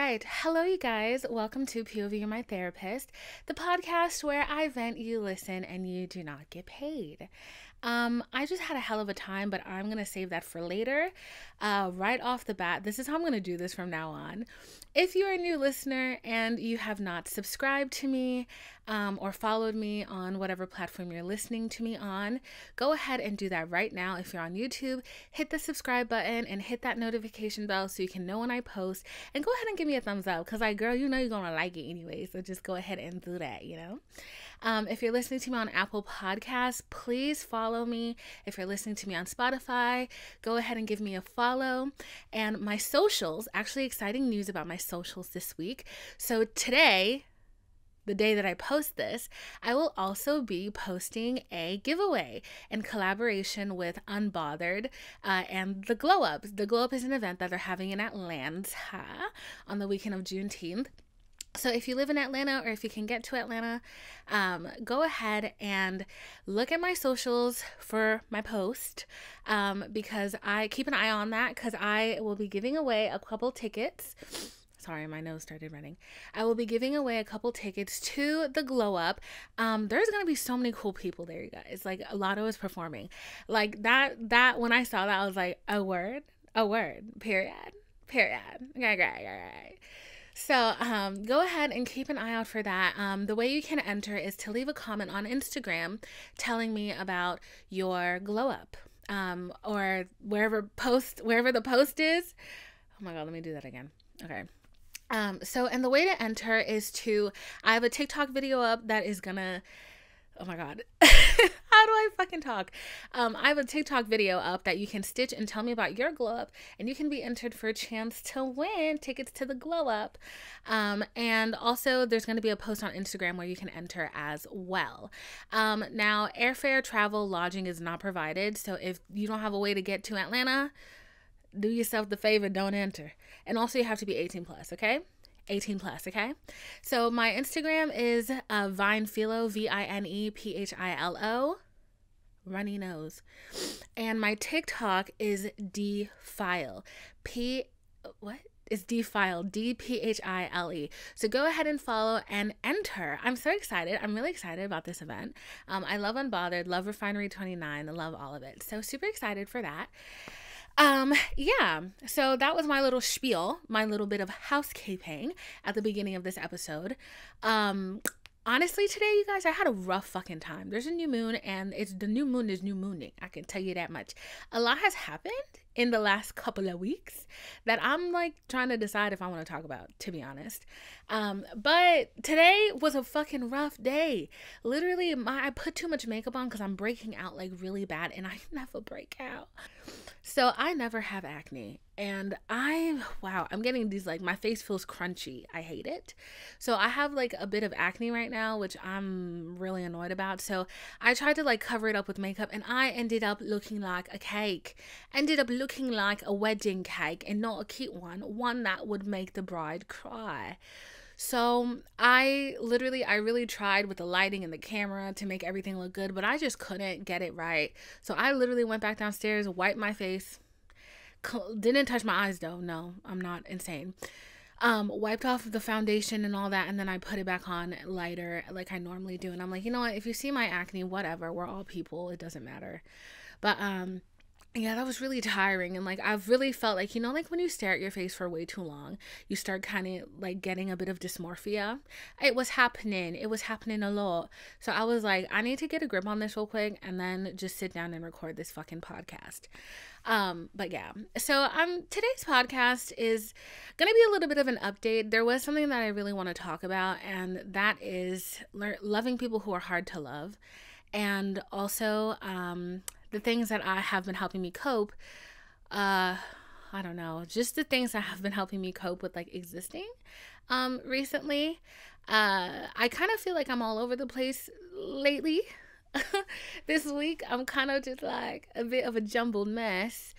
right. Hello, you guys. Welcome to POV You're My Therapist, the podcast where I vent, you listen, and you do not get paid. I just had a hell of a time, but I'm going to save that for later. Right off the bat, this is how I'm going to do this from now on. If you're a new listener and you have not subscribed to me or followed me on whatever platform you're listening to me on, go ahead and do that right now. If you're on YouTube, hit the subscribe button and hit that notification bell so you can know when I post. And go ahead and give me a thumbs up because, girl, you know you're going to like it anyway. So just go ahead and do that, If you're listening to me on Apple Podcasts, please follow me. If you're listening to me on Spotify, go ahead and give me a follow. And my socials, actually exciting news about my socials this week. So today, the day that I post this, I will also be posting a giveaway in collaboration with Unbothered and the Glow Up. The Glow Up is an event that they're having in Atlanta on the weekend of Juneteenth. So if you live in Atlanta or if you can get to Atlanta, go ahead and look at my socials for my post because I keep an eye on that because I will be giving away a couple tickets. Sorry, my nose started running. I will be giving away a couple tickets to the Glow Up. There's going to be so many cool people there, you guys. Like, Lotto is performing. Like, that when I saw that, I was like, a word, period. Okay, great. So go ahead and keep an eye out for that. The way you can enter is to leave a comment on Instagram telling me about your glow up or wherever the post is. Oh my God, let me do that again. Okay. And the way to enter is I have a TikTok video up that is gonna, oh my God, how do I fucking talk? I have a TikTok video up that you can stitch and tell me about your glow up, and you can be entered for a chance to win tickets to the glow up. And also there's going to be a post on Instagram where you can enter as well. Now airfare, travel, lodging is not provided. So if you don't have a way to get to Atlanta, do yourself the favor, don't enter. And also you have to be 18 plus, okay? 18 plus, okay? So my Instagram is Vinephilo, Vinephilo, runny nose. And my TikTok is Dphile, Dphile, Dphile. So go ahead and follow and enter. I'm so excited. I'm really excited about this event. I love Unbothered, love Refinery 29, I love all of it. So super excited for that. Yeah, so that was my little spiel, my little bit of housekeeping at the beginning of this episode. Honestly, today, you guys, I had a rough fucking time. There's a new moon, and the new moon is new mooning. I can tell you that much. A lot has happened in the last couple of weeks that I'm like trying to decide if I want to talk about, to be honest. But today was a fucking rough day. Literally, I put too much makeup on because I'm breaking out like really bad, and I never break out. So I never have acne, and I'm getting these, like, my face feels crunchy. I hate it. So I have like a bit of acne right now, which I'm really annoyed about. So I tried to like cover it up with makeup, and I ended up looking like a cake, looking like a wedding cake, and not a cute one that would make the bride cry. So I really tried with the lighting and the camera to make everything look good, but I just couldn't get it right. So I literally went back downstairs, wiped my face, didn't touch my eyes though. No, I'm not insane. Wiped off the foundation and all that, and then I put it back on lighter like I normally do. And I'm like, you know what? If you see my acne, whatever, we're all people. It doesn't matter. But, yeah, that was really tiring. And like, I've really felt like, like when you stare at your face for way too long, you start kind of like getting a bit of dysmorphia. It was happening a lot. So I was like, I need to get a grip on this real quick and then just sit down and record this fucking podcast. But yeah, so today's podcast is gonna be a little bit of an update. There was something that I really want to talk about, and that is loving people who are hard to love. And also, the things that have been helping me cope, I don't know, just the things that have been helping me cope with like existing, recently. I kind of feel like I'm all over the place lately. This week, I'm kind of just like a bit of a jumbled mess.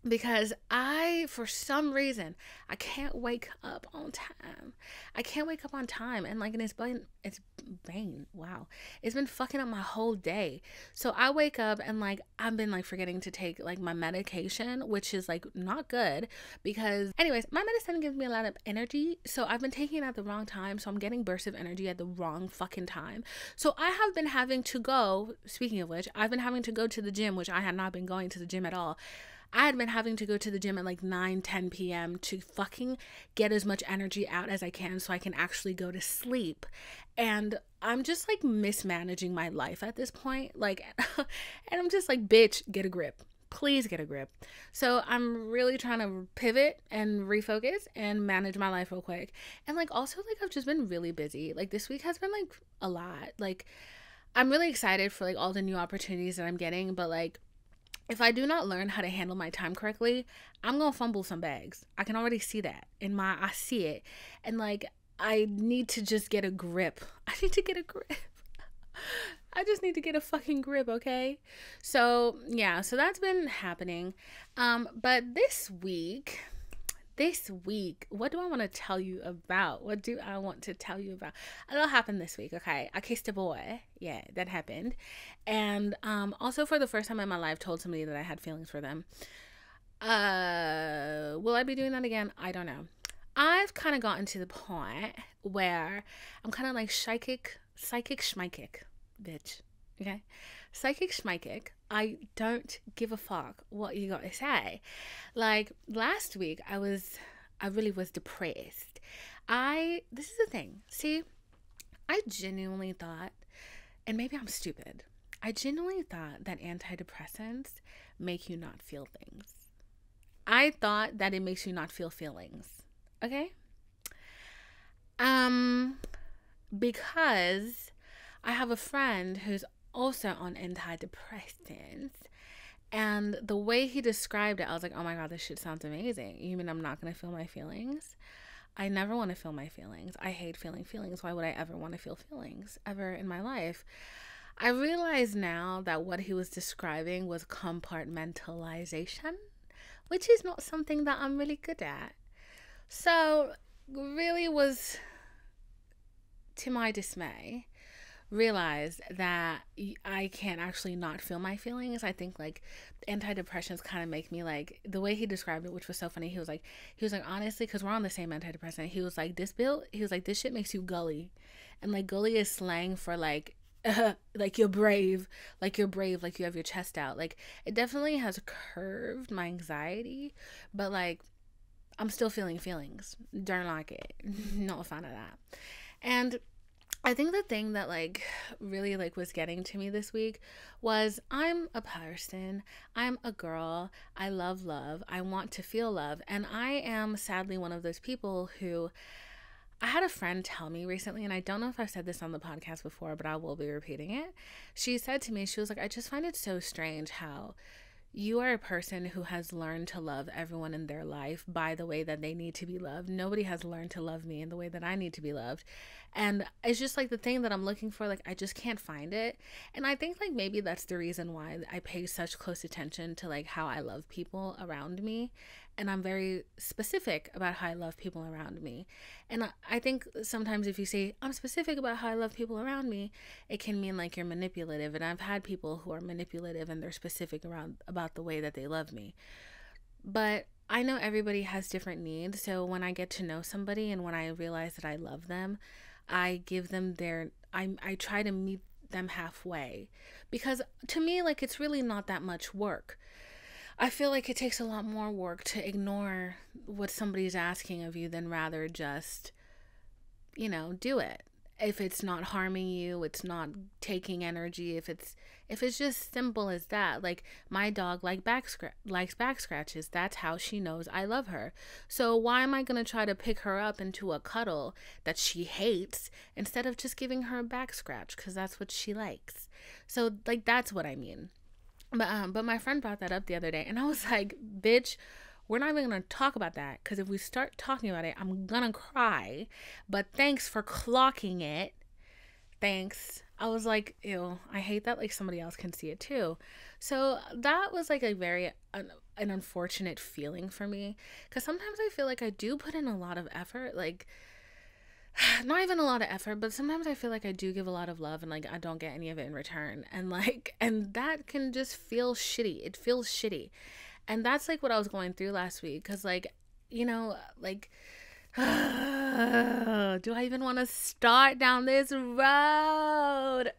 because for some reason, I can't wake up on time. I can't wake up on time. And like, and wow. It's been fucking up my whole day. So I wake up and like, I've been like forgetting to take like my medication, which is like not good because, anyways, my medicine gives me a lot of energy. So I've been taking it at the wrong time. So I'm getting bursts of energy at the wrong fucking time. So I have been having to go, speaking of which, I've been having to go to the gym, which I had not been going to the gym at all. I had been having to go to the gym at like 9-10 p.m. to fucking get as much energy out as I can so I can actually go to sleep. And I'm just like mismanaging my life at this point. Like, and I'm just like, bitch, get a grip. Please get a grip. So I'm really trying to pivot and refocus and manage my life real quick. And like, also, like, I've just been really busy. Like, this week has been like a lot. Like, I'm really excited for like all the new opportunities that I'm getting, but like, if I do not learn how to handle my time correctly, I'm going to fumble some bags. I can already see that I see it. And like, I need to just get a grip. I need to get a grip. I just need to get a fucking grip, okay? So, yeah, so that's been happening. But this week, what do I want to tell you about? What do I want to tell you about? A lot happened this week, okay? I kissed a boy. Yeah, that happened. And also for the first time in my life told somebody that I had feelings for them. Will I be doing that again? I don't know. I've kind of gotten to the point where I'm kind of like psychic schmykic, bitch. Okay? Psychic schmykic. I don't give a fuck what you got to say. Like last week, I really was depressed. This is the thing. See, I genuinely thought, and maybe I'm stupid, I genuinely thought that antidepressants make you not feel things. I thought that it makes you not feel feelings. Okay? Because I have a friend who's also on antidepressants, and the way he described it, I was like, oh my god, this shit sounds amazing. You mean I'm not gonna feel my feelings? I never want to feel my feelings. I hate feeling feelings. Why would I ever want to feel feelings ever in my life? I realize now that what he was describing was compartmentalization, which is not something that I'm really good at. So really was, to my dismay, realized that I can't actually not feel my feelings. I think like antidepressants kind of make me like, the way he described it, which was so funny, he was like honestly, because we're on the same antidepressant, he was like, this shit makes you gully. And like gully is slang for like like you're brave, like you have your chest out. Like it definitely has curved my anxiety, but like I'm still feeling feelings. Don't like it. Not a fan of that. And I think the thing that like really like was getting to me this week was, I'm a person, I'm a girl, I love love, I want to feel love, and I am sadly one of those people who, I had a friend tell me recently, and I don't know if I've said this on the podcast before, but I will be repeating it. She said to me, she was like, I just find it so strange how you are a person who has learned to love everyone in their life by the way that they need to be loved. Nobody has learned to love me in the way that I need to be loved. And it's just like the thing that I'm looking for, like I just can't find it. And I think like maybe that's the reason why I pay such close attention to like how I love people around me. And I'm very specific about how I love people around me. And I think sometimes if you say, I'm specific about how I love people around me, it can mean like you're manipulative. And I've had people who are manipulative and they're specific about the way that they love me. But I know everybody has different needs. So when I get to know somebody and when I realize that I love them, I give them I try to meet them halfway. Because to me, like, it's really not that much work. I feel like it takes a lot more work to ignore what somebody's asking of you than rather just, do it. If it's not harming you, it's not taking energy. If it's just simple as that. Like my dog likes back scratches. That's how she knows I love her. So why am I going to try to pick her up into a cuddle that she hates instead of just giving her a back scratch? Because that's what she likes. So like, that's what I mean. But my friend brought that up the other day, and I was like, bitch, we're not even going to talk about that, because if we start talking about it, I'm going to cry. But thanks for clocking it. Thanks. I was like, ew, I hate that like somebody else can see it too. So that was like a very an unfortunate feeling for me, because sometimes I feel like I do put in a lot of effort, like not even a lot of effort, but sometimes I feel like I do give a lot of love and like I don't get any of it in return. And like, and that can just feel shitty. It feels shitty. And that's like what I was going through last week. Cause like, you know, like, do I even want to start down this road?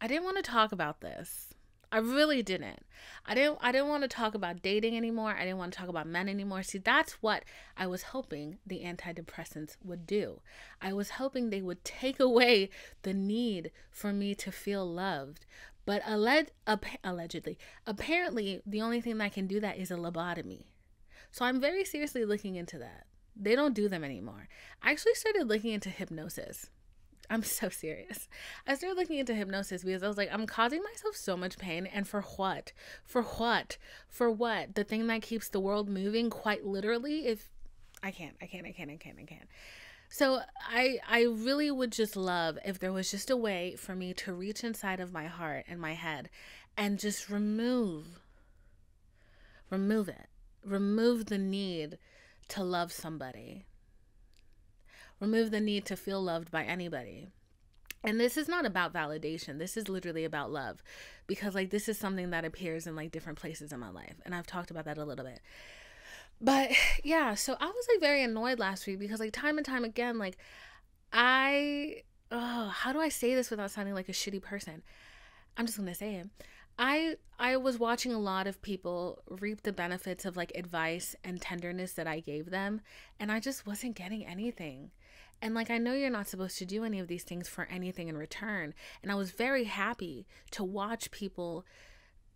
I didn't want to talk about this. I really didn't. I didn't want to talk about dating anymore. I didn't want to talk about men anymore. See, that's what I was hoping the antidepressants would do. I was hoping they would take away the need for me to feel loved. But allegedly, apparently, the only thing that can do that is a lobotomy. So I'm very seriously looking into that. They don't do them anymore. I actually started looking into hypnosis. I'm so serious. I started looking into hypnosis because I was like, I'm causing myself so much pain. And for what? For what? For what? The thing that keeps the world moving, quite literally. If I can't. So I really would just love if there was just a way for me to reach inside of my heart and my head and just remove it. Remove the need to love somebody. Remove the need to feel loved by anybody. And this is not about validation. This is literally about love, because like this is something that appears in like different places in my life. And I've talked about that a little bit. But yeah, so I was like very annoyed last week because like time and time again, like how do I say this without sounding like a shitty person? I'm just going to say it. I was watching a lot of people reap the benefits of like advice and tenderness that I gave them, and I just wasn't getting anything. And like, I know you're not supposed to do any of these things for anything in return. And I was very happy to watch people,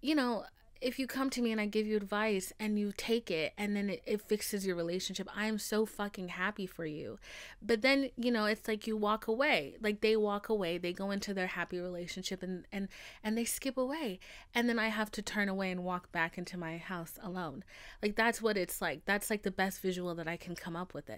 you know, if you come to me and I give you advice and you take it and then it fixes your relationship, I am so fucking happy for you. But then, you know, it's like you walk away, like they walk away, they go into their happy relationship and they skip away. And then I have to turn away and walk back into my house alone. Like that's what it's like. That's like the best visual that I can come up with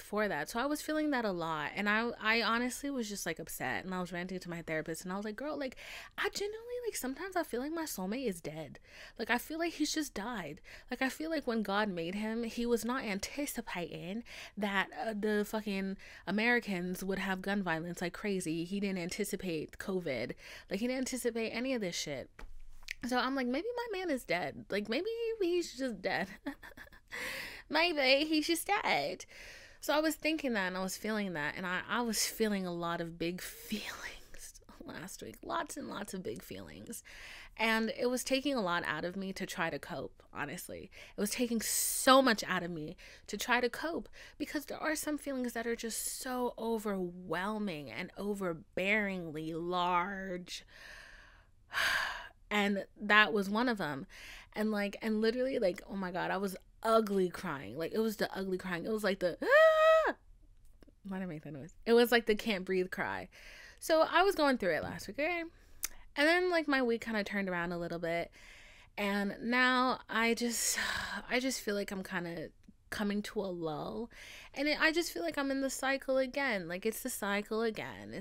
for that. So I was feeling that a lot, and I honestly was just like upset, and I was ranting to my therapist, and I was like, girl, like I genuinely, like sometimes I feel like my soulmate is dead. Like I feel like he's just died. Like I feel like when God made him, he was not anticipating that the fucking Americans would have gun violence like crazy. He didn't anticipate COVID. Like he didn't anticipate any of this shit. So I'm like, maybe my man is dead. Like maybe he's just dead. Maybe he's just dead. So I was thinking that, and I was feeling that, and I was feeling a lot of big feelings last week. Lots and lots of big feelings. And it was taking a lot out of me to try to cope, honestly. It was taking so much out of me to try to cope, because there are some feelings that are just so overwhelming and overbearingly large. And that was one of them. And like, and literally, like, oh my God, I was ugly crying. Like, it was the ugly crying. It was like the, why did I make that noise? It was like the can't breathe cry. So I was going through it last week, okay? And then like my week kind of turned around a little bit. And now I just feel like I'm kind of coming to a lull, and I just feel like I'm in the cycle again. Like it's the cycle again.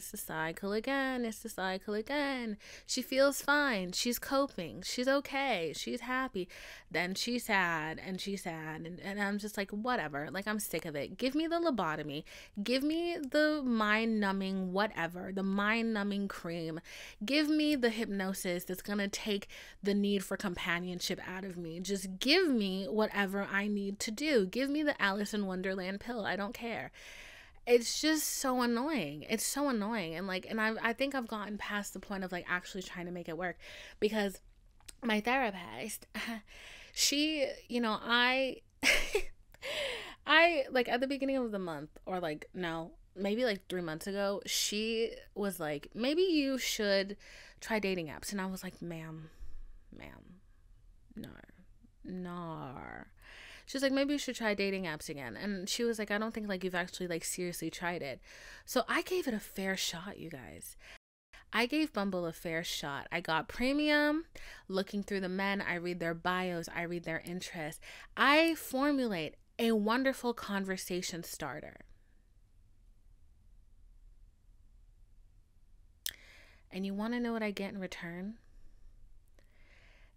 She feels fine, she's coping, she's okay, she's happy, then she's sad, and I'm just like, whatever. Like I'm sick of it. Give me the lobotomy, give me the mind-numbing whatever, the mind-numbing cream, give me the hypnosis that's gonna take the need for companionship out of me. Just give me whatever I need to do. Give me the Alice in Wonderland pill. I don't care. It's just so annoying. It's so annoying. And like, and I think I've gotten past the point of like actually trying to make it work, because my therapist, she, you know, I like at the beginning of the month, or like, no, maybe like 3 months ago, she was like, maybe you should try dating apps. And I was like, ma'am, no. She was like, maybe you should try dating apps again. And she was like, I don't think like you've actually like seriously tried it. So I gave it a fair shot, you guys. I gave Bumble a fair shot. I got premium, looking through the men. I read their bios. I read their interests. I formulate a wonderful conversation starter. And you want to know what I get in return?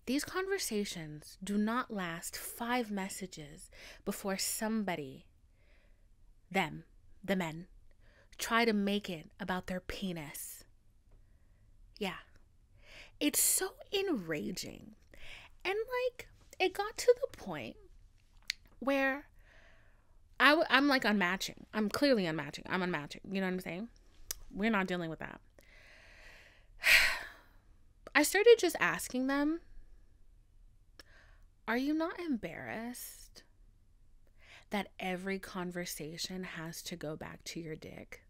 These conversations do not last 5 messages before somebody, them, the men, try to make it about their penis. Yeah. It's so enraging. And like, it got to the point where I'm like unmatching. I'm clearly unmatching. I'm unmatching. You know what I'm saying? We're not dealing with that. I started just asking them, are you not embarrassed that every conversation has to go back to your dick?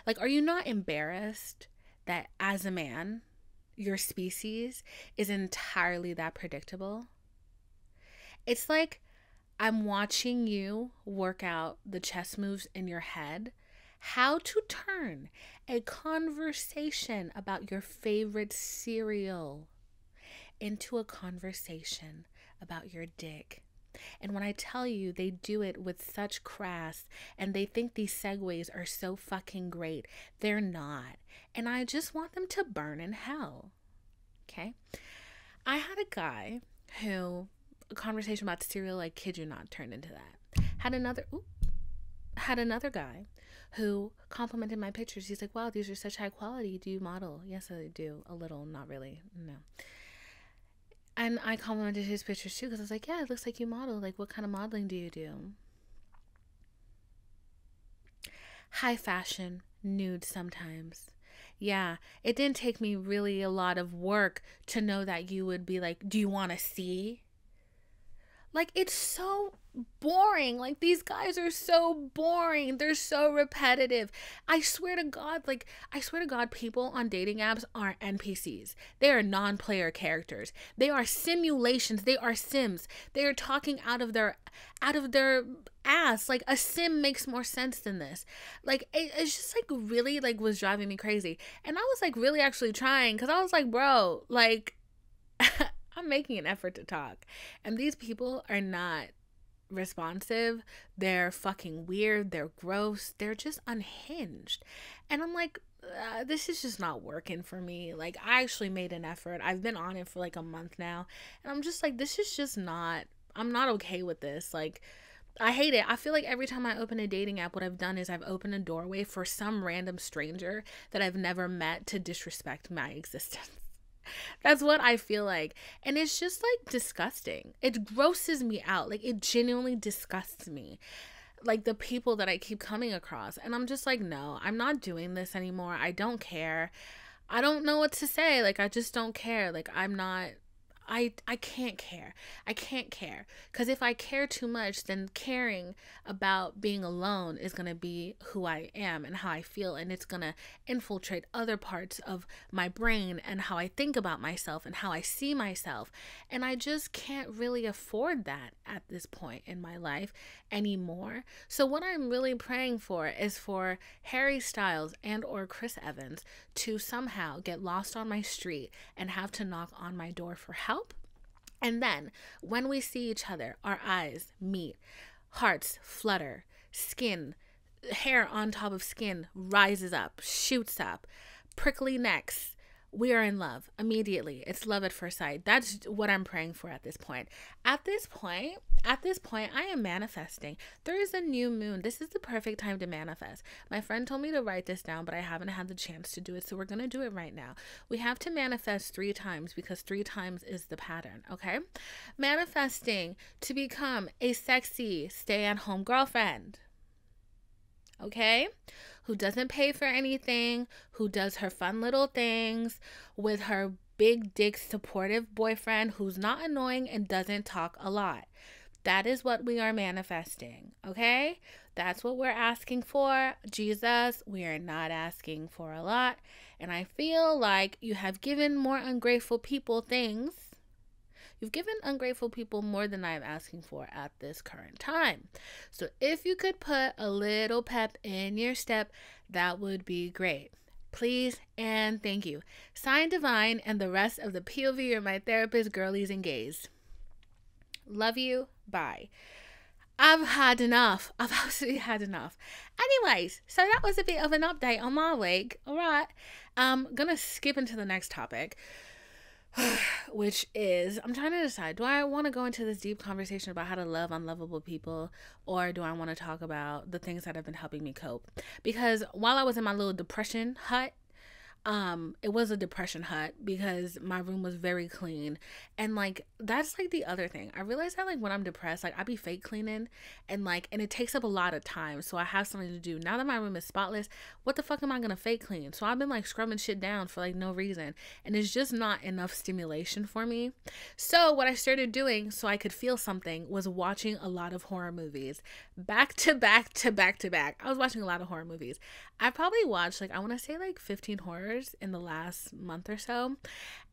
Like, are you not embarrassed that as a man, your species is entirely that predictable? It's like I'm watching you work out the chess moves in your head, how to turn a conversation about your favorite cereal into a conversation about your dick. And when I tell you, they do it with such crass, and they think these segues are so fucking great. They're not. And I just want them to burn in hell. Okay? I had a guy who, a conversation about cereal, I kid you not, turned into that. Had another guy who complimented my pictures. He's like, wow, these are such high quality. Do you model? Yes, I do. A little, not really. No. And I complimented his pictures too, because I was like, yeah, it looks like you model. Like, what kind of modeling do you do? High fashion, nude sometimes. Yeah, it didn't take me really a lot of work to know that you would be like, do you want to see? Like, it's so boring. Like, these guys are so boring. They're so repetitive. I swear to God, people on dating apps aren't NPCs. They are non-player characters. They are simulations. They are sims. They are talking out of their ass. Like, a sim makes more sense than this. Like, it's just like really like was driving me crazy. And I was like really actually trying, because I was like, bro, like I'm making an effort to talk, and these people are not responsive. They're fucking weird. They're gross. They're just unhinged. And I'm like, this is just not working for me. Like, I actually made an effort. I've been on it for like a month now, and I'm just like, this is just not, I'm not okay with this. Like, I hate it. I feel like every time I open a dating app, what I've done is I've opened a doorway for some random stranger that I've never met to disrespect my existence. That's what I feel like. And it's just like disgusting. It grosses me out. Like, it genuinely disgusts me. Like, the people that I keep coming across. And I'm just like, no, I'm not doing this anymore. I don't care. I don't know what to say. Like, I just don't care. Like, I'm not, I can't care. I can't care. Because if I care too much, then caring about being alone is going to be who I am and how I feel. And it's going to infiltrate other parts of my brain and how I think about myself and how I see myself. And I just can't really afford that at this point in my life anymore. So what I'm really praying for is for Harry Styles and or Chris Evans to somehow get lost on my street and have to knock on my door for help. And then when we see each other, our eyes meet, hearts flutter, skin, hair on top of skin rises up, shoots up, prickly necks. We are in love immediately. It's love at first sight. That's what I'm praying for at this point. At this point, I am manifesting. There is a new moon. This is the perfect time to manifest. My friend told me to write this down, but I haven't had the chance to do it. So we're going to do it right now. We have to manifest 3 times because 3 times is the pattern. Okay. Manifesting to become a sexy stay-at-home girlfriend. Okay, who doesn't pay for anything, who does her fun little things with her big dick supportive boyfriend who's not annoying and doesn't talk a lot. That is what we are manifesting, okay? That's what we're asking for. Jesus, we are not asking for a lot. And I feel like you have given more ungrateful people things. You've given ungrateful people more than I'm asking for at this current time. So if you could put a little pep in your step, that would be great. Please and thank you. Sign Divine and the rest of the POV or my therapist girlies and gays. Love you. Bye. I've had enough. I've absolutely had enough. Anyways, so that was a bit of an update on my week. All right. I'm going to skip into the next topic. which is, I'm trying to decide, do I want to go into this deep conversation about how to love unlovable people, or do I want to talk about the things that have been helping me cope? Because while I was in my little depression hut, it was a depression hut because my room was very clean. And like that's like the other thing, I realized that like when I'm depressed, like I be fake cleaning, and it takes up a lot of time, so I have something to do. Now that my room is spotless, what the fuck am I gonna fake clean? So I've been like scrubbing shit down for like no reason, and it's just not enough stimulation for me. So what I started doing so I could feel something was watching a lot of horror movies, back to back to back to back. I was watching a lot of horror movies. I probably watched like, I want to say like 15 horrors in the last month or so.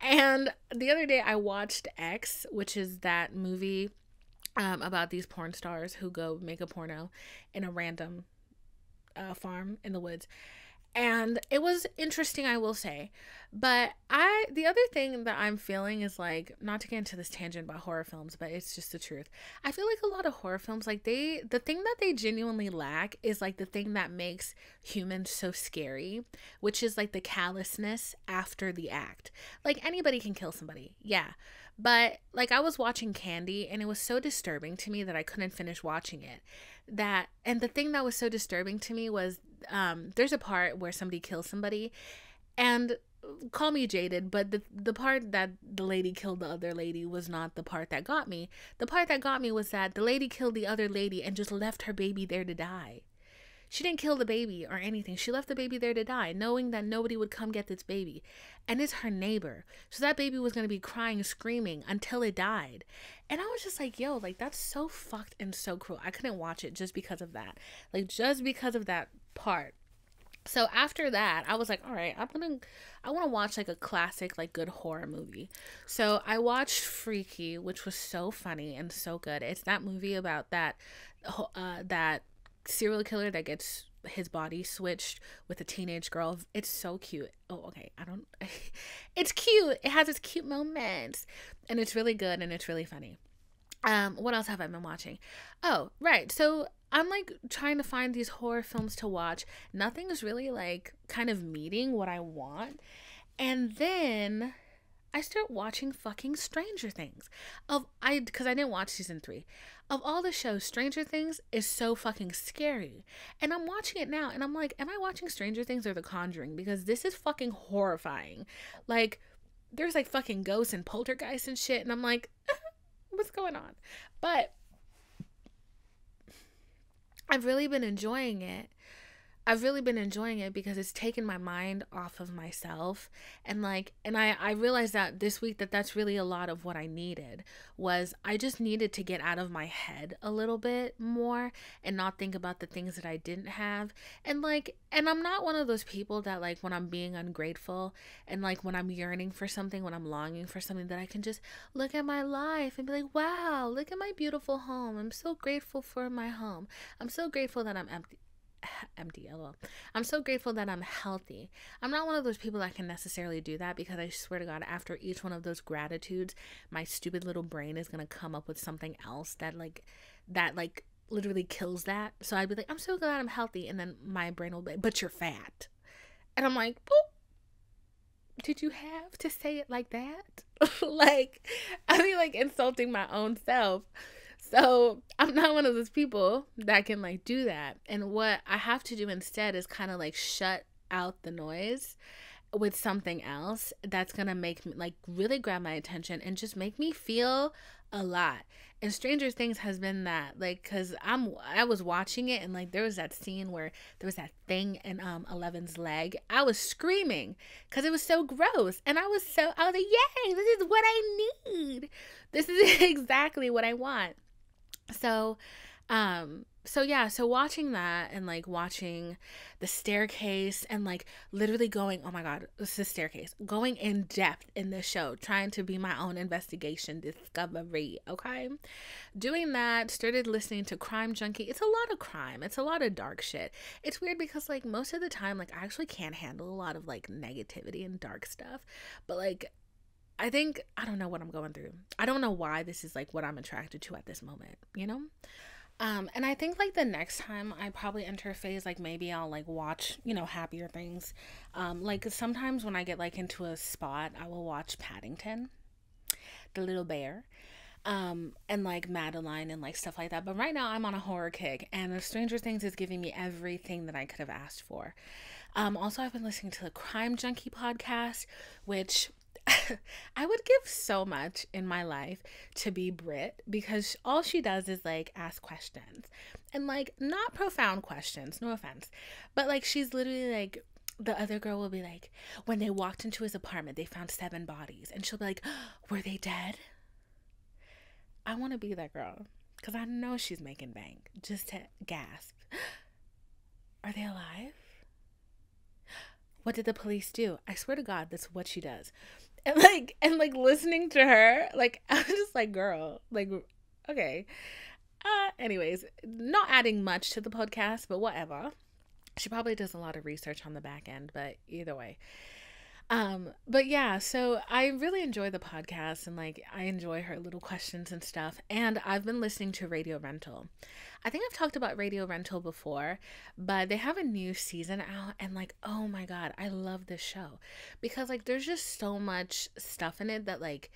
And the other day I watched X, which is that movie about these porn stars who go make a porno in a random farm in the woods. And it was interesting, I will say. But the other thing that I'm feeling is like, not to get into this tangent about horror films, but it's just the truth. I feel like a lot of horror films, like the thing that they genuinely lack is like the thing that makes humans so scary, which is like the callousness after the act. Like anybody can kill somebody, yeah. But like I was watching Candy and it was so disturbing to me that I couldn't finish watching it. And the thing that was so disturbing to me was there's a part where somebody kills somebody, and call me jaded, but the part that the lady killed the other lady was not the part that got me. The part that got me was that the lady killed the other lady and just left her baby there to die. She didn't kill the baby or anything. She left the baby there to die, knowing that nobody would come get this baby. And it's her neighbor. So that baby was going to be crying, screaming until it died. And I was just like, yo, like that's so fucked and so cruel. I couldn't watch it just because of that. Like just because of that part. So after that, I was like, all right, I want to watch like a classic, like good horror movie. So I watched Freaky, which was so funny and so good. It's that movie about that serial killer that gets his body switched with a teenage girl. It's so cute. Oh, okay. It's cute. It has its cute moments, and it's really good and it's really funny. What else have I been watching? Oh, right. So I'm like trying to find these horror films to watch. Nothing is really like kind of meeting what I want. And then I start watching fucking Stranger Things. Because I didn't watch season 3. Of all the shows, Stranger Things is so fucking scary. And I'm watching it now and I'm like, am I watching Stranger Things or The Conjuring? Because this is fucking horrifying. Like, there's like fucking ghosts and poltergeists and shit. And I'm like, what's going on? But I've really been enjoying it. Because it's taken my mind off of myself, and I realized that this week that's really a lot of what I needed. Was I just needed to get out of my head a little bit more and not think about the things that I didn't have. And I'm not one of those people that like when I'm being ungrateful and like when I'm yearning for something, when I'm longing for something, that I can just look at my life and be like, wow, look at my beautiful home. I'm so grateful for my home. I'm so grateful that I'm empty. LOL. I'm so grateful that I'm healthy. I'm not one of those people that can necessarily do that, because I swear to God, after each one of those gratitudes, my stupid little brain is gonna come up with something else that literally kills that. So I'd be like, I'm so glad I'm healthy, and then my brain will be, but you're fat. And I'm like, boop. Did you have to say it like that? Like, I be like insulting my own self. So I'm not one of those people that can like do that. And what I have to do instead is kind of like shut out the noise with something else that's going to make me like really grab my attention and just make me feel a lot. And Stranger Things has been that, like, cause I was watching it and like there was that scene where there was that thing in Eleven's leg. I was screaming because it was so gross, and I was like, yay, this is what I need. This is exactly what I want. So watching that and like watching The Staircase and like literally going, oh my God, this is The Staircase, going in depth in this show, trying to be my own investigation discovery. Okay. Doing that, started listening to Crime Junkie. It's a lot of crime. It's a lot of dark shit. It's weird because like most of the time, like I actually can't handle a lot of like negativity and dark stuff, but like I don't know what I'm going through. I don't know why this is like what I'm attracted to at this moment, you know? And I think like the next time I probably enter a phase, like maybe I'll like watch, happier things. Like sometimes when I get like into a spot, I will watch Paddington, the little bear, and like Madeline and like stuff like that. But right now I'm on a horror kick, and Stranger Things is giving me everything that I could have asked for. Also, I've been listening to the Crime Junkie podcast, which I would give so much in my life to be Brit, because all she does is like ask questions, and like not profound questions, no offense, but like she's literally like, the other girl will be like, when they walked into his apartment, they found 7 bodies, and she'll be like, were they dead? I want to be that girl because I know she's making bank just to gasp. Are they alive? What did the police do? I swear to God, that's what she does. And listening to her, like I was just like, girl, like, okay. Anyways, not adding much to the podcast, but whatever. She probably does a lot of research on the back end, but either way. But yeah, so I really enjoy the podcast, and like I enjoy her little questions and stuff. And I've been listening to Radio Rental. I think I've talked about Radio Rental before, but they have a new season out, and like, oh my God, I love this show because like there's just so much stuff in it that like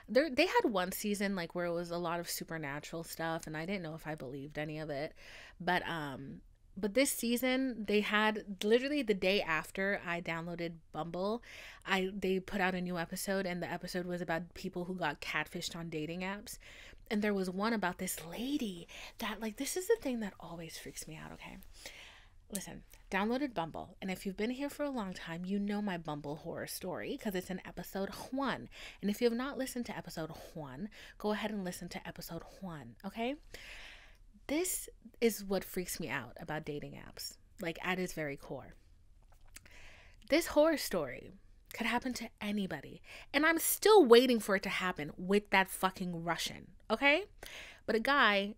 they had one season like where it was a lot of supernatural stuff, and I didn't know if I believed any of it. But this season, they had literally the day after I downloaded Bumble, they put out a new episode, and the episode was about people who got catfished on dating apps. And there was one about this lady that, like, this is the thing that always freaks me out, okay? Listen, downloaded Bumble, and if you've been here for a long time, you know my Bumble horror story because it's in episode 1. And if you have not listened to episode 1, go ahead and listen to episode 1, okay? This is what freaks me out about dating apps, like at its very core. This horror story could happen to anybody, and I'm still waiting for it to happen with that fucking Russian, okay? But a guy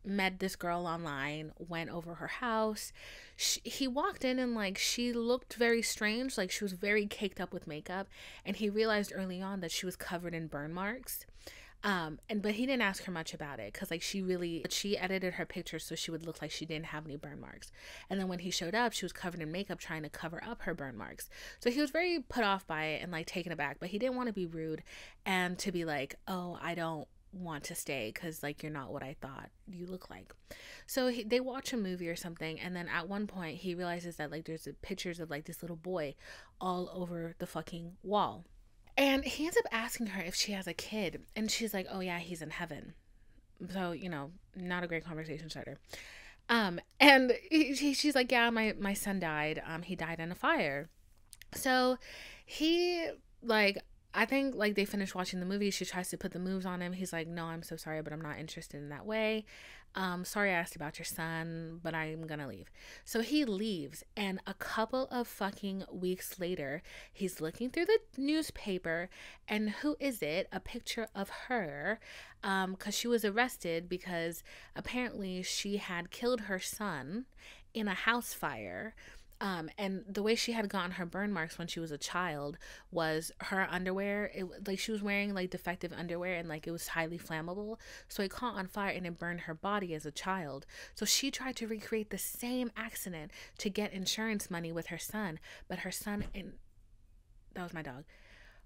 met this girl online, went over her house. He walked in, and like she looked very strange, like she was very caked up with makeup, and he realized early on that she was covered in burn marks. But he didn't ask her much about it because like she edited her picture so she would look like she didn't have any burn marks. And then when he showed up, she was covered in makeup trying to cover up her burn marks. So he was very put off by it and like taken aback, but he didn't want to be rude and to be like, oh, I don't want to stay because like you're not what I thought you look like. So they watch a movie or something, and then at one point he realizes that like there's pictures of like this little boy all over the fucking wall. And he ends up asking her if she has a kid. And she's like, oh, yeah, he's in heaven. So, not a great conversation starter. And she's like, yeah, my son died. He died in a fire. So he, like, I think, like, they finished watching the movie. She tries to put the moves on him. He's like, no, I'm so sorry, but I'm not interested in that way. Sorry I asked about your son, but I'm gonna leave. So he leaves, and a couple of fucking weeks later, he's looking through the newspaper, and who is it? A picture of her, because she was arrested because apparently she had killed her son in a house fire. And the way she had gotten her burn marks when she was a child was her underwear. Like she was wearing like defective underwear, and like it was highly flammable. So it caught on fire and it burned her body as a child. So she tried to recreate the same accident to get insurance money with her son. But her son, and that was my dog.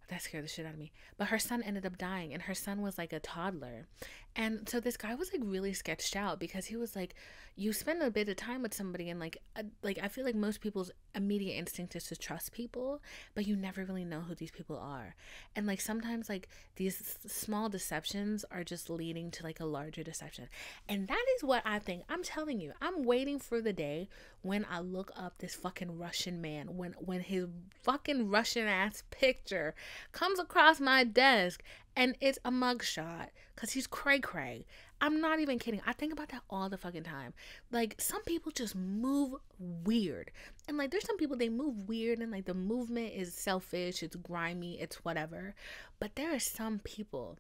That scared the shit out of me. But her son ended up dying, and her son was like a toddler. And so this guy was like really sketched out because he was like, you spend a bit of time with somebody, and like I feel like most people's immediate instinct is to trust people, but you never really know who these people are. And like sometimes like these small deceptions are just leading to like a larger deception. And that is what I think. I'm telling you, I'm waiting for the day when I look up this fucking Russian man, when his fucking Russian ass picture comes across my desk and it's a mugshot because he's cray cray. I'm not even kidding. I think about that all the fucking time. Like some people just move weird, and like there's some people, they move weird and like the movement is selfish, it's grimy, it's whatever. But there are some people,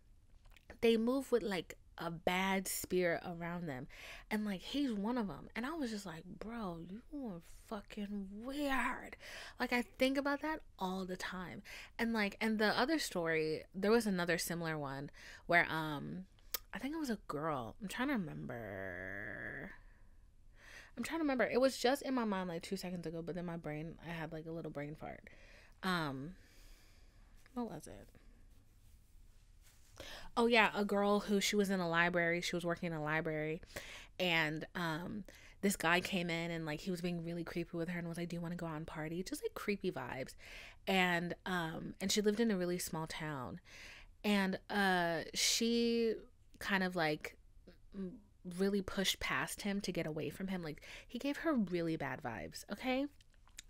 they move with like a bad spirit around them, and like he's one of them. And I was just like, bro, you are fucking weird. Like I think about that all the time. And the other story, there was another similar one where I think it was a girl. I'm trying to remember. It was just in my mind like 2 seconds ago, but then I had like a little brain fart. Um, what was it? Oh yeah, a girl who she was in a library. She was working in a library, and this guy came in and like he was being really creepy with her and was like, "Do you want to go out and party?" Just like creepy vibes, and she lived in a really small town, and she kind of like really pushed past him to get away from him. Like he gave her really bad vibes, okay?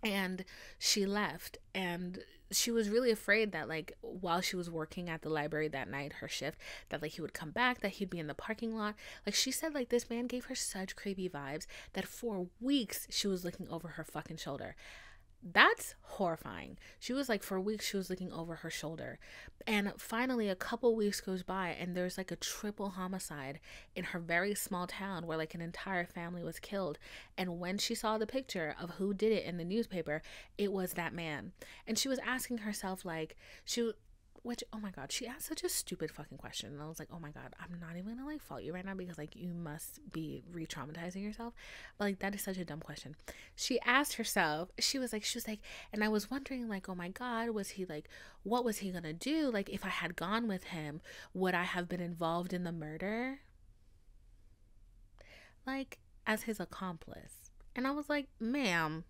And she left, and she was really afraid that like while she was working at the library that night, her shift, that like he would come back, that he'd be in the parking lot. Like she said like this man gave her such creepy vibes that for weeks she was looking over her fucking shoulder. That's horrifying. She was like, for weeks, she was looking over her shoulder. And finally, a couple weeks goes by, and there's like a triple homicide in her very small town where like an entire family was killed. And when she saw the picture of who did it in the newspaper, it was that man. And she was asking herself, like, which, oh my God, she asked such a stupid fucking question. And I was like, oh my God, I'm not even gonna like fault you right now because like you must be re-traumatizing yourself. But like that is such a dumb question. She asked herself, she was like, and I was wondering like, oh my God, was he like, what was he gonna do? Like if I had gone with him, would I have been involved in the murder? Like as his accomplice. And I was like, ma'am,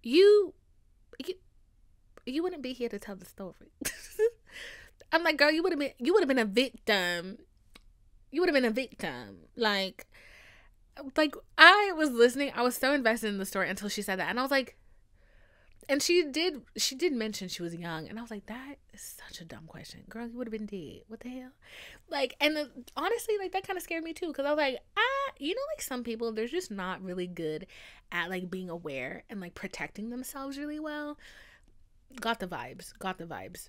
you you wouldn't be here to tell the story. I'm like, girl, you would have been a victim. You would have been a victim. Like I was listening. I was so invested in the story until she said that, and I was like, and she did mention she was young, and I was like, that is such a dumb question, girl. You would have been dead. What the hell? Like, and honestly, like that kind of scared me too, because I was like, like some people, they're just not really good at like being aware and like protecting themselves really well. Got the vibes.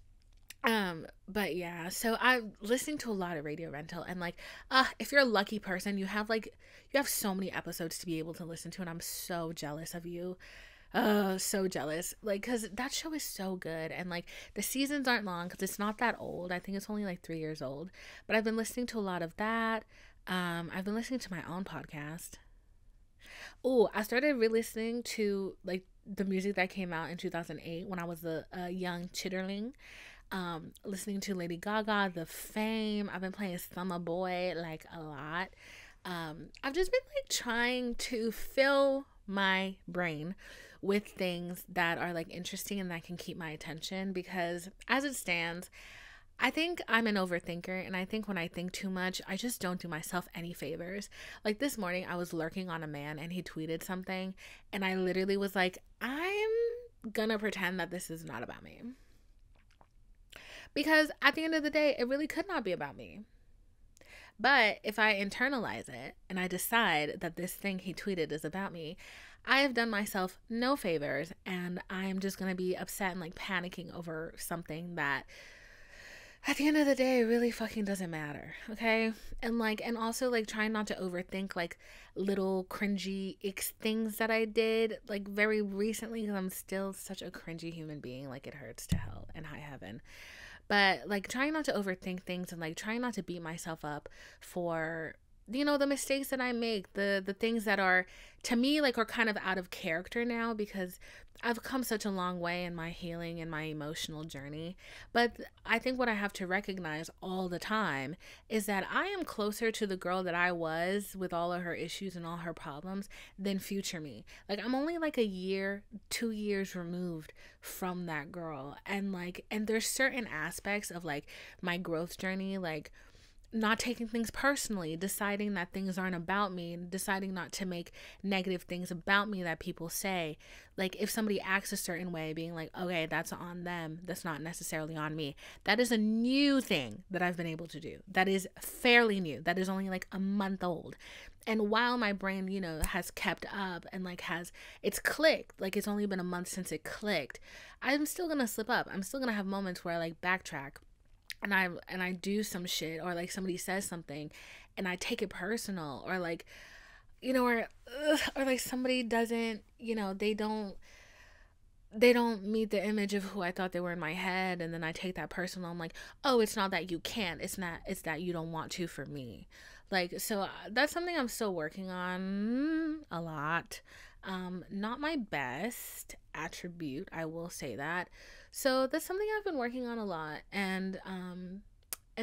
But yeah, so I'm listening to a lot of Radio Rental, and like if you're a lucky person, you have so many episodes to be able to listen to, and I'm so jealous of you. So jealous. Like, because that show is so good, and like the seasons aren't long because it's not that old. I think it's only like 3 years old, but I've been listening to a lot of that. I've been listening to my own podcast. Oh, I started re-listening to like the music that came out in 2008 when I was a young chitterling. Listening to Lady Gaga, The Fame. I've been playing Summer Boy like a lot. I've just been like trying to fill my brain with things that are like interesting and that can keep my attention, because as it stands, I think I'm an overthinker, and I think when I think too much, I just don't do myself any favors. Like this morning, I was lurking on a man and he tweeted something, and I literally was like, I'm gonna pretend that this is not about me. Because at the end of the day, it really could not be about me. But if I internalize it and I decide that this thing he tweeted is about me, I have done myself no favors, and I'm just going to be upset and like panicking over something that at the end of the day really fucking doesn't matter. Okay. And also like trying not to overthink like little cringy things that I did like very recently, because I'm still such a cringy human being. Like it hurts to hell and high heaven. But like trying not to overthink things, and like trying not to beat myself up for the mistakes that I make, the things that are to me like are kind of out of character now, because I've come such a long way in my healing and my emotional journey. But I think what I have to recognize all the time is that I am closer to the girl that I was with all of her issues and all her problems than future me. Like I'm only like a year, 2 years removed from that girl. And there's certain aspects of like my growth journey, like not taking things personally, deciding that things aren't about me, deciding not to make negative things about me that people say. Like if somebody acts a certain way, being like, okay, that's on them, that's not necessarily on me. That is a new thing that I've been able to do. That is fairly new. That is only like a month old. And while my brain, has kept up and it's clicked, like it's only been a month since it clicked, I'm still gonna slip up. I'm still gonna have moments where I like backtrack and I do some shit, or like somebody says something and I take it personal, or like or like somebody doesn't, they don't they don't meet the image of who I thought they were in my head, and then I take that personal. I'm like, oh, it's not that you can't, it's that you don't want to for me. Like, so that's something I'm still working on a lot. Not my best attribute, I will say that. So that's something I've been working on a lot, and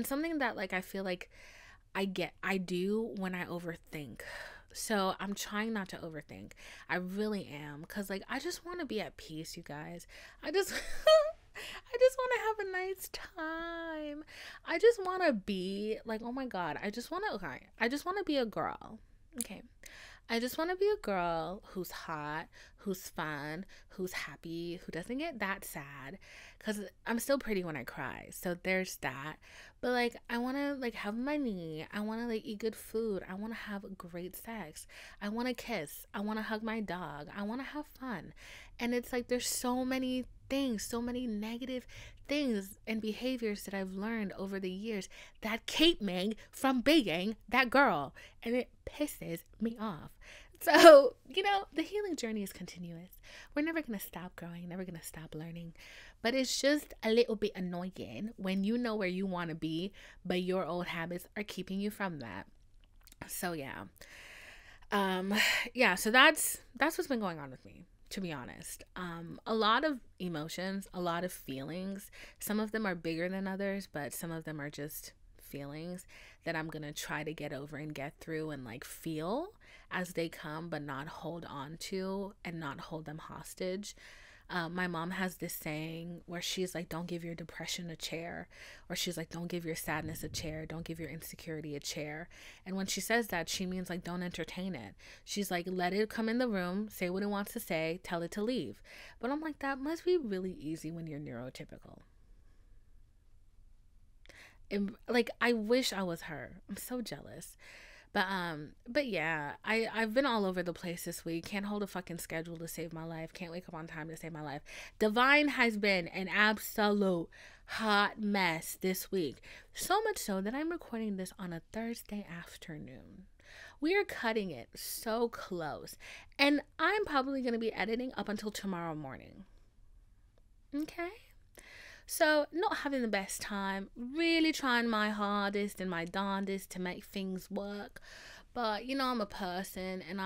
something that, like, I feel like I do when I overthink. So I'm trying not to overthink. I really am, cuz like I just want to be at peace, you guys. I just I just want to have a nice time. I just want to be like, oh my god, I just want to, okay, I just want to be a girl. Okay. I just want to be a girl who's hot, who's fun, who's happy, who doesn't get that sad, cuz I'm still pretty when I cry. So there's that. But like I want to like have my knee. I want to like eat good food. I want to have great sex. I want to kiss. I want to hug my dog. I want to have fun. And it's like there's so many things, so many negative things and behaviors that I've learned over the years that keep me from being that girl, and it pisses me off. So, you know, the healing journey is continuous. We're never going to stop growing, never going to stop learning. But it's just a little bit annoying when you know where you want to be, but your old habits are keeping you from that. So, yeah. Yeah, so that's what's been going on with me, to be honest. A lot of emotions, a lot of feelings. Some of them are bigger than others, but some of them are just feelings that I'm gonna try to get over and get through and like feel as they come, but not hold on to and not hold them hostage. My mom has this saying where she's like, don't give your depression a chair, or she's like, don't give your sadness a chair, don't give your insecurity a chair. And when she says that, she means like, don't entertain it. She's like, let it come in the room, say what it wants to say, tell it to leave. But I'm like, that must be really easy when you're neurotypical. Like, I wish I was her. I'm so jealous. But yeah, I've been all over the place this week. Can't hold a fucking schedule to save my life. Can't wake up on time to save my life. Divine has been an absolute hot mess this week. So much so that I'm recording this on a Thursday afternoon. We are cutting it so close. And I'm probably going to be editing up until tomorrow morning. Okay? So, not having the best time, really trying my hardest and my darndest to make things work. But, you know, I'm a person, and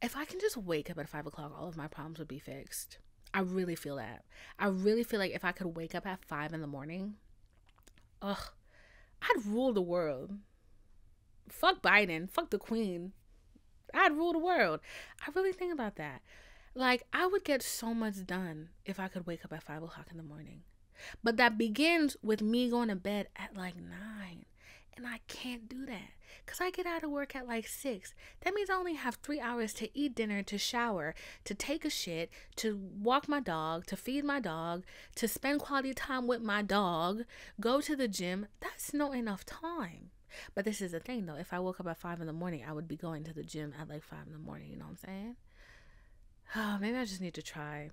if I can just wake up at 5 o'clock, all of my problems would be fixed. I really feel that. I really feel like if I could wake up at 5 in the morning, ugh, I'd rule the world. Fuck Biden, fuck the Queen. I'd rule the world. I really think about that. Like, I would get so much done if I could wake up at 5 o'clock in the morning. But that begins with me going to bed at like 9. And I can't do that because I get out of work at like 6. That means I only have 3 hours to eat dinner, to shower, to take a shit, to walk my dog, to feed my dog, to spend quality time with my dog, go to the gym. That's not enough time. But this is the thing though. If I woke up at 5 in the morning, I would be going to the gym at like 5 in the morning. You know what I'm saying? Oh, maybe I just need to try.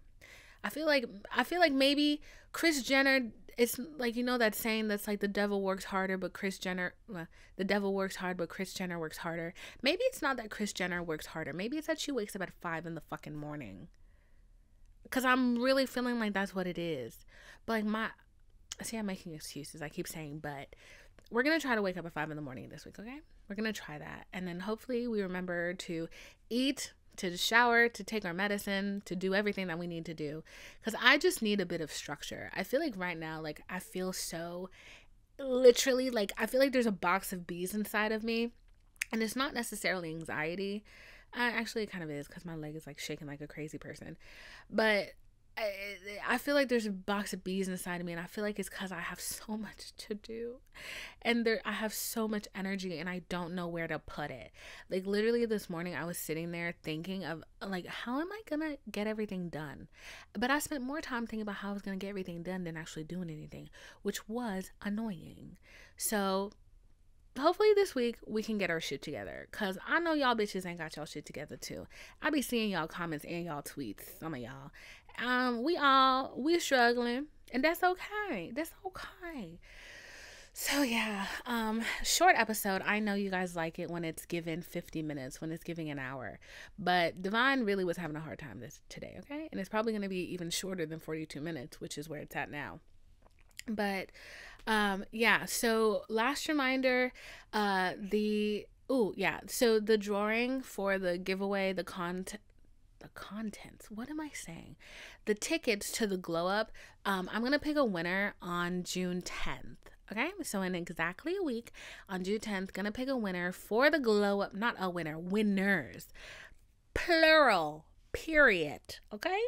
I feel like maybe Kris Jenner, it's like, you know that saying that's like the devil works harder but Kris Jenner works harder. Maybe it's not that Kris Jenner works harder. Maybe it's that she wakes up at 5 in the fucking morning. Cuz I'm really feeling like that's what it is. But like I'm making excuses. I keep saying but. We're going to try to wake up at 5 in the morning this week, okay? We're going to try that. And then hopefully we remember to eat, to shower, to take our medicine, to do everything that we need to do. Because I just need a bit of structure. I feel like right now, like, I feel so literally, like, I feel like there's a box of bees inside of me. And it's not necessarily anxiety. Actually, it kind of is because my leg is, like, shaking like a crazy person. But I feel like there's a box of bees inside of me, and I feel like it's because I have so much to do, and I have so much energy, and I don't know where to put it. Like literally this morning, I was sitting there thinking of like, how am I gonna get everything done? But I spent more time thinking about how I was gonna get everything done than actually doing anything, which was annoying. So hopefully this week we can get our shit together, because I know y'all bitches ain't got y'all shit together too. I be seeing y'all comments and y'all tweets, some of y'all. We're struggling, and that's okay. That's okay. So yeah, short episode. I know you guys like it when it's given 50 minutes, when it's giving an hour. But Divine really was having a hard time today, okay? And it's probably going to be even shorter than 42 minutes, which is where it's at now. But yeah, so last reminder, so the drawing for the giveaway, the contents, what am I saying? The tickets to the glow up, I'm gonna pick a winner on June 10th. Okay, so in exactly a week, on June 10th, gonna pick a winner for the glow up. Not a winner, winners, plural, period. Okay,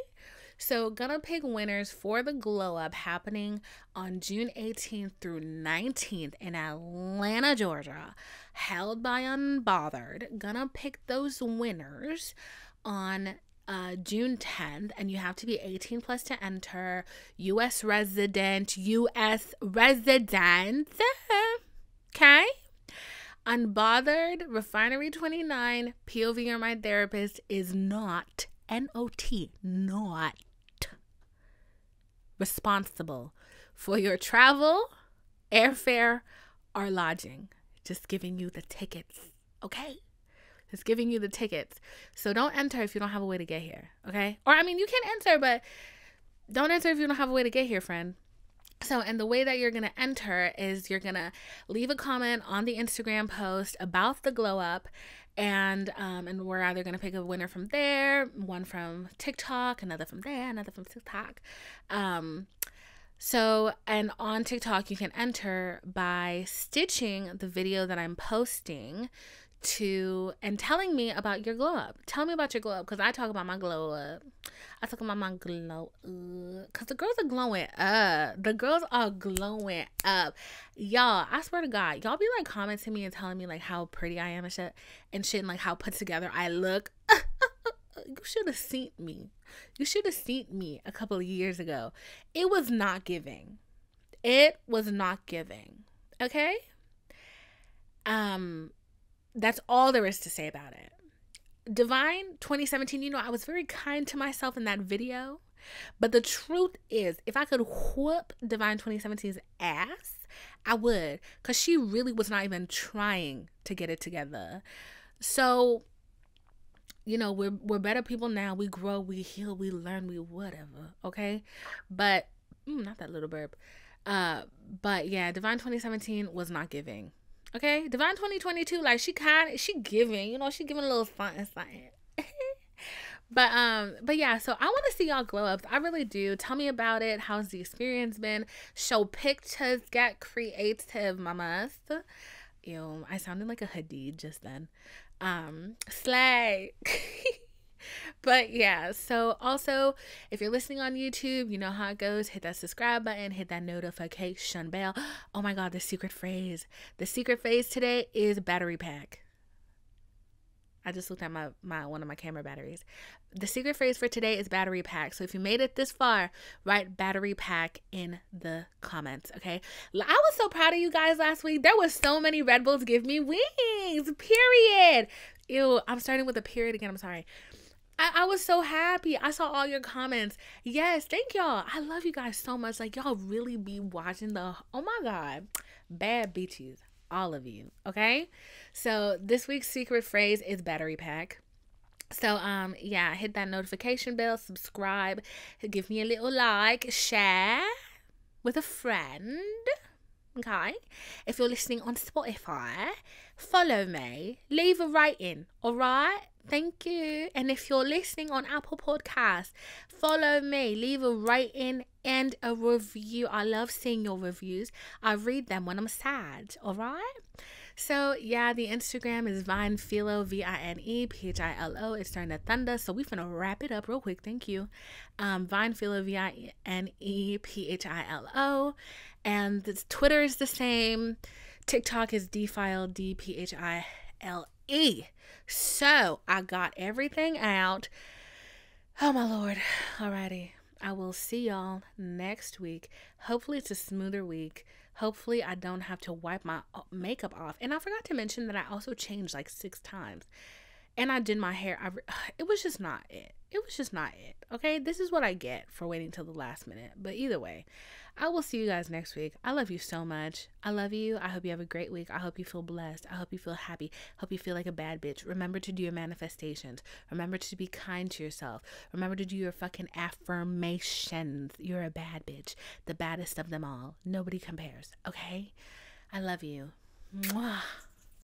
so gonna pick winners for the glow up happening on June 18th through 19th in Atlanta, Georgia, held by Unbothered. Gonna pick those winners on June 10th, and you have to be 18 plus to enter. U.S. resident. Okay. Unbothered, Refinery 29, POV You're My Therapist is not, N-O-T, not responsible for your travel, airfare, or lodging. Just giving you the tickets, okay? Just giving you the tickets. So don't enter if you don't have a way to get here, okay? Or, I mean, you can enter, but don't enter if you don't have a way to get here, friend. So, and the way that you're going to enter is you're going to leave a comment on the Instagram post about the glow up, and we're either going to pick a winner from there, one from TikTok, another from there, another from TikTok. So, and on TikTok, you can enter by stitching the video that I'm posting to and telling me about your glow up. Tell me about your glow up, because I talk about my glow up. I talk about my glow up because the girls are glowing up. The girls are glowing up, y'all. I swear to God, y'all be like commenting me and telling me like how pretty I am and shit, and like how put together I look. You should have seen me. You should have seen me a couple of years ago. It was not giving. It was not giving. Okay. That's all there is to say about it. Divine 2017, you know, I was very kind to myself in that video. But the truth is, if I could whoop Divine 2017's ass, I would. Because she really was not even trying to get it together. So, you know, we're better people now. We grow, we heal, we learn, we whatever. Okay? But, not that little burp. But yeah, Divine 2017 was not giving. Okay, Divine 2022, like she giving, you know, she giving a little something. But yeah, so I want to see y'all glow ups. I really do. Tell me about it. How's the experience been? Show pictures. Get creative, mamas. Ew, I sounded like a Hadid just then. Slay. But yeah, so also, if you're listening on YouTube, you know how it goes. Hit that subscribe button, hit that notification bell. Oh my God, the secret phrase. The secret phrase today is battery pack. I just looked at my one of my camera batteries. The secret phrase for today is battery pack. So if you made it this far, write battery pack in the comments, okay? I was so proud of you guys last week. There was so many Red Bulls give me wings, period. Ew, I'm starting with a period again. I'm sorry. I was so happy. I saw all your comments. Yes, thank y'all. I love you guys so much. Like, y'all really be watching oh my God, bad bitches. All of you, okay? So this week's secret phrase is battery pack. So, yeah, hit that notification bell, subscribe, give me a little like, share with a friend. Okay, if you're listening on Spotify, follow me, leave a rating, all right? Thank you. And if you're listening on Apple Podcasts, follow me, leave a rating and a review. I love seeing your reviews. I read them when I'm sad, all right? So, yeah, the Instagram is VinePhilo, VinePhilo. It's starting to thunder, so we're going to wrap it up real quick. Thank you. VinePhilo, VinePhilo. And the Twitter is the same. TikTok is dphile, DPHILE. So, I got everything out. Oh, my Lord. Alrighty. I will see y'all next week. Hopefully, it's a smoother week. Hopefully, I don't have to wipe my makeup off. And I forgot to mention that I also changed like 6 times. and I did my hair. It was just not it. It was just not it. Okay, this is what I get for waiting till the last minute. But either way, I will see you guys next week. I love you so much. I love you. I hope you have a great week. I hope you feel blessed. I hope you feel happy. I hope you feel like a bad bitch. Remember to do your manifestations. Remember to be kind to yourself. Remember to do your fucking affirmations. You're a bad bitch. The baddest of them all. Nobody compares. Okay? I love you. Mwah.